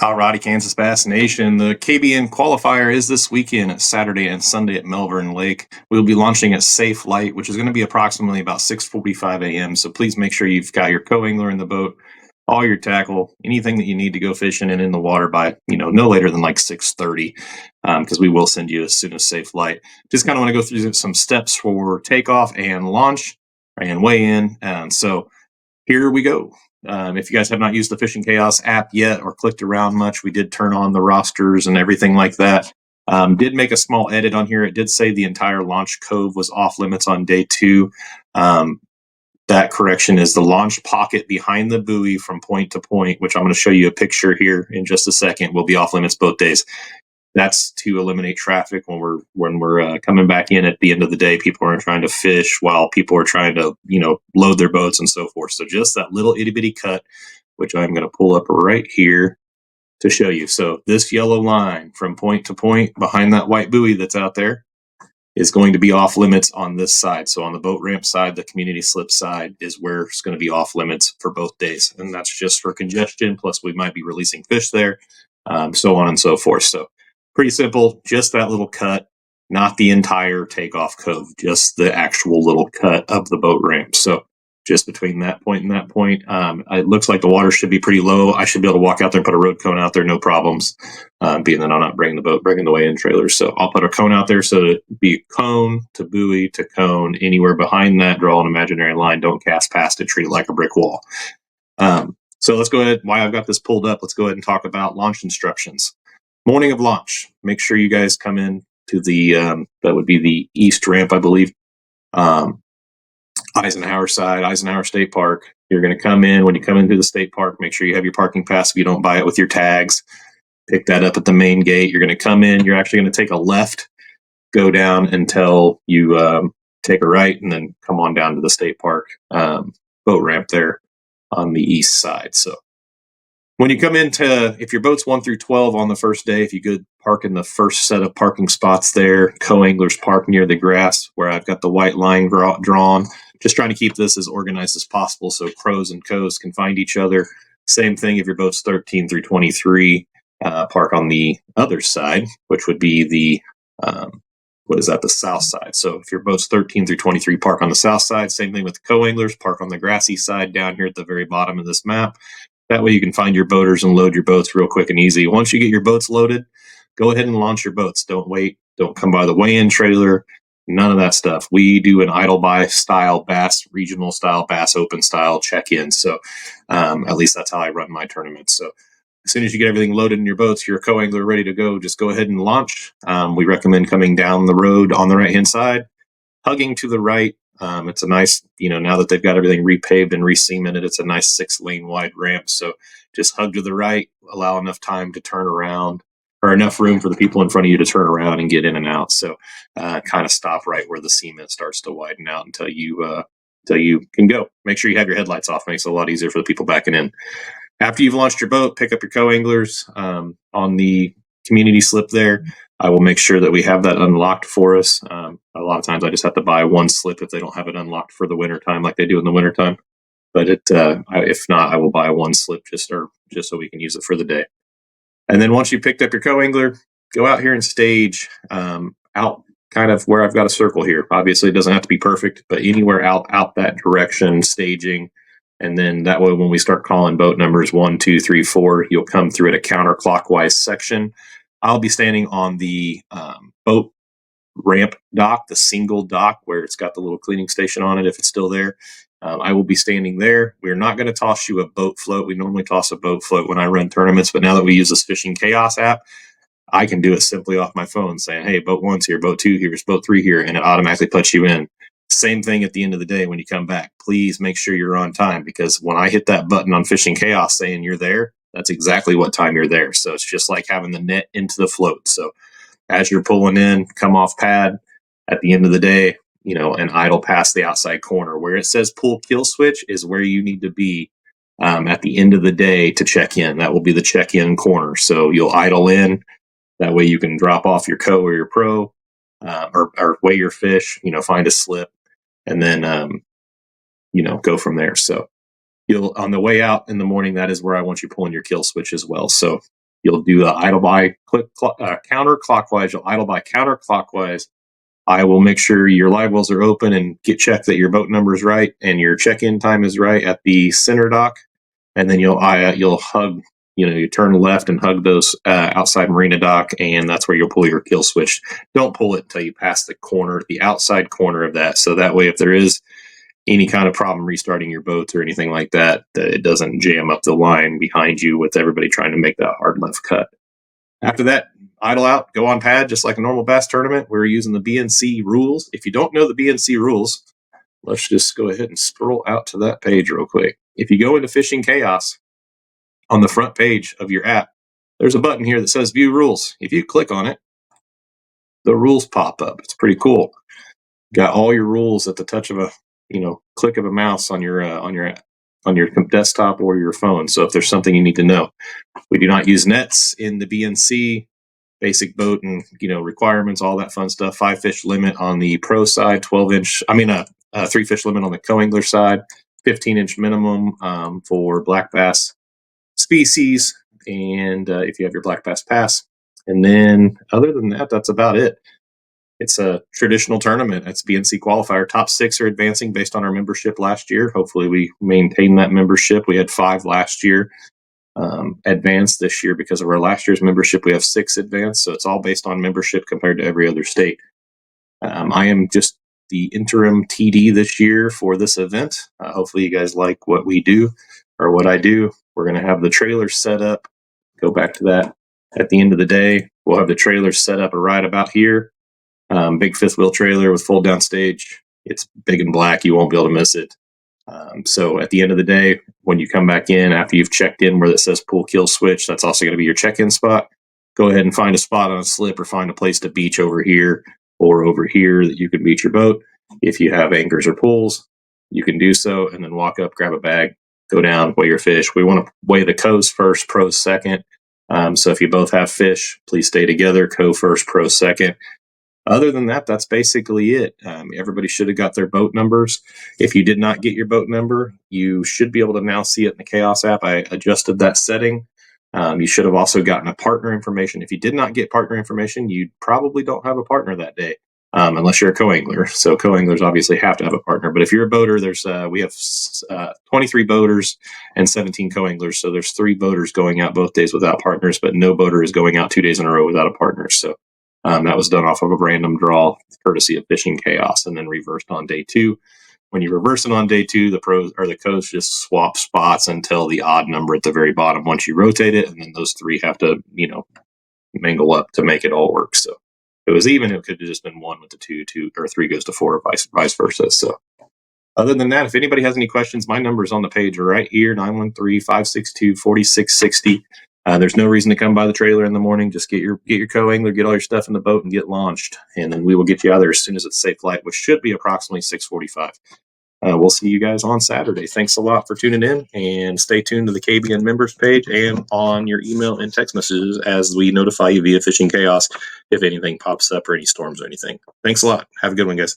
Alrighty, Kansas Bass Nation. The KBN Qualifier is this weekend at Saturday and Sunday at Melbourne Lake. We'll be launching at Safe Light, which is going to be approximately about 6:45 a.m. So please make sure you've got your co-angler in the boat, all your tackle, anything that you need to go fishing and in the water by no later than like 6:30, because we will send you as soon as Safe Light. Just kind of want to go through some steps for takeoff and launch and weigh in. So here we go. If you guys have not used the Fishing Chaos app yet or clicked around much, we did turn on the rosters and everything like that. Did make a small edit on here. It did say the entire launch cove was off limits on day 2. That correction is the launch pocket behind the buoy from point to point, which I'm going to show you a picture here in just a second, will be off limits both days. That's to eliminate traffic when we're coming back in at the end of the day. People aren't trying to fish while people are trying to load their boats and so forth. So just that little itty bitty cut, which I'm going to pull up right here to show you. So this yellow line from point to point behind that white buoy that's out there is going to be off limits on this side. So on the boat ramp side, the community slip side is where it's going to be off limits for both days, and that's just for congestion. Plus, we might be releasing fish there, so on and so forth. So pretty simple, just that little cut, not the entire takeoff cove, just the actual little cut of the boat ramp. So just between that point and that point, it looks like the water should be pretty low. I should be able to walk out there and put a road cone out there, no problems, being that I'm not bringing the boat, bringing the weigh-in trailers. So I'll put a cone out there so it'd be cone to buoy to cone. Anywhere behind that, draw an imaginary line. Don't cast past it. Treat it like a brick wall. So let's go ahead. While I've got this pulled up, let's go ahead and talk about launch instructions. Morning of launch, make sure you guys come in to the, that would be the east ramp, I believe, Eisenhower side, Eisenhower State Park. You're going to come in. When you come into the state park, make sure you have your parking pass if you don't buy it with your tags. Pick that up at the main gate. You're going to come in. You're actually going to take a left, go down until you take a right, and then come on down to the state park boat ramp there on the east side. So when you come into, if your boat's 1 through 12 on the first day, if you could park in the first set of parking spots there, co-anglers park near the grass where I've got the white line drawn. Just trying to keep this as organized as possible so crows and coes can find each other. Same thing if your boat's 13 through 23, park on the other side, which would be the, the south side. So if your boat's 13 through 23, park on the south side. Same thing with the co-anglers, park on the grassy side down here at the very bottom of this map. That way you can find your boaters and load your boats real quick and easy. Once you get your boats loaded, go ahead and launch your boats. Don't wait. Don't come by the weigh-in trailer. None of that stuff. We do an idle buy style bass, regional style bass, open style check-in. So at least that's how I run my tournaments. So as soon as you get everything loaded in your boats, you're a co-angler ready to go, just go ahead and launch. We recommend coming down the road on the right-hand side, hugging to the right. It's a nice, now that they've got everything repaved and re-cemented, it's a nice 6-lane wide ramp. So just hug to the right, allow enough time to turn around, or enough room for the people in front of you to turn around and get in and out. So kind of stop right where the cement starts to widen out until you can go. Make sure you have your headlights off. Makes it a lot easier for the people backing in. After you've launched your boat, pick up your co-anglers on the community slip there. I will make sure that we have that unlocked for us. A lot of times I just have to buy one slip if they don't have it unlocked for the wintertime like they do in the wintertime. But if not, I will buy one slip just so we can use it for the day. And then once you picked up your co-angler, go out here and stage out kind of where I've got a circle here. Obviously, it doesn't have to be perfect, but anywhere out that direction, staging. And then that way, when we start calling boat numbers 1, 2, 3, 4, you'll come through at a counterclockwise section. I'll be standing on the boat ramp dock, the single dock where it's got the little cleaning station on it, if it's still there. I will be standing there. We're not going to toss you a boat float. We normally toss a boat float when I run tournaments, but now that we use this Fishing Chaos app, I can do it simply off my phone saying, hey, boat 1's here, boat 2 here, boat 3 here, and it automatically puts you in. Same thing at the end of the day when you come back. Please make sure you're on time, because when I hit that button on Fishing Chaos saying you're there, that's exactly what time you're there. So it's just like having the net into the float. So as you're pulling in, come off pad at the end of the day, and idle past the outside corner. Where it says pull kill switch is where you need to be at the end of the day to check in. That will be the check-in corner. So you'll idle in. That way you can drop off your co or your pro or weigh your fish, find a slip, and then, go from there. So you'll, on the way out in the morning, that is where I want you pulling your kill switch as well. So You'll do a idle by counterclockwise. You'll idle by counterclockwise. I will make sure your live wells are open and get checked that your boat number is right and your check-in time is right at the center dock. And then you'll hug, you turn left and hug those outside marina dock, and that's where you'll pull your kill switch. Don't pull it until you pass the outside corner of that. So that way, if there is any kind of problem restarting your boats or anything like that, it doesn't jam up the line behind you with everybody trying to make that hard left cut. After that, idle out, go on pad, just like a normal bass tournament. We're using the BNC rules. If you don't know the BNC rules, let's just go ahead and scroll out to that page real quick. If you go into Fishing Chaos, on the front page of your app, there's a button here that says View Rules. If you click on it, the rules pop up. It's pretty cool. Got all your rules at the touch of a click of a mouse on your desktop or your phone. So if there's something you need to know, we do not use nets in the BNC. Basic boat and requirements, all that fun stuff. 5 fish limit on the pro side, 3 fish limit on the co-angler side, 15-inch minimum for black bass species, and if you have your black bass pass. And then other than that, that's about it. It's a traditional tournament. It's BNC qualifier. Top 6 are advancing based on our membership last year. Hopefully we maintain that membership. We had 5 last year advanced. This year, because of our last year's membership, we have 6 advanced. So it's all based on membership compared to every other state. I am just the interim TD this year for this event. Hopefully you guys like what we do or what I do. We're going to have the trailers set up. Go back to that at the end of the day. We'll have the trailers set up right about here. Big 5th wheel trailer with fold down stage. It's big and black. You won't be able to miss it. So at the end of the day, when you come back in, after you've checked in where it says pull kill switch, that's also going to be your check-in spot. Go ahead and find a spot on a slip or find a place to beach over here or over here that you can beach your boat. If you have anchors or pulls, you can do so, and then walk up, grab a bag, go down, weigh your fish. We want to weigh the co's first, pros second. So if you both have fish, please stay together, co first, pro second. Other than that, that's basically it. Everybody should have got their boat numbers. If you did not get your boat number, you should be able to now see it in the Chaos app. I adjusted that setting. You should have also gotten a partner information. If you did not get partner information, you probably don't have a partner that day, unless you're a co-angler. So co-anglers obviously have to have a partner. But if you're a boater, we have 23 boaters and 17 co-anglers. So there's 3 boaters going out both days without partners, but no boater is going out 2 days in a row without a partner. So that was done off of a random draw, courtesy of Fishing Chaos, and then reversed on day 2. When you reverse it on day 2, the pros or the co's just swap spots until the odd number at the very bottom once you rotate it, and then those 3 have to, mingle up to make it all work. So if it was even, it could have just been 1 with the 2, or 3 goes to 4, or vice versa. So other than that, if anybody has any questions, my number is on the page right here, 913-562-4660. There's no reason to come by the trailer in the morning. Just get your co-angler, get all your stuff in the boat, and get launched. And then we will get you out there as soon as it's safe flight, which should be approximately 6:45. We'll see you guys on Saturday. Thanks a lot for tuning in, and stay tuned to the KBN members page and on your email and text messages as we notify you via Fishing Chaos if anything pops up or any storms or anything. Thanks a lot. Have a good one, guys.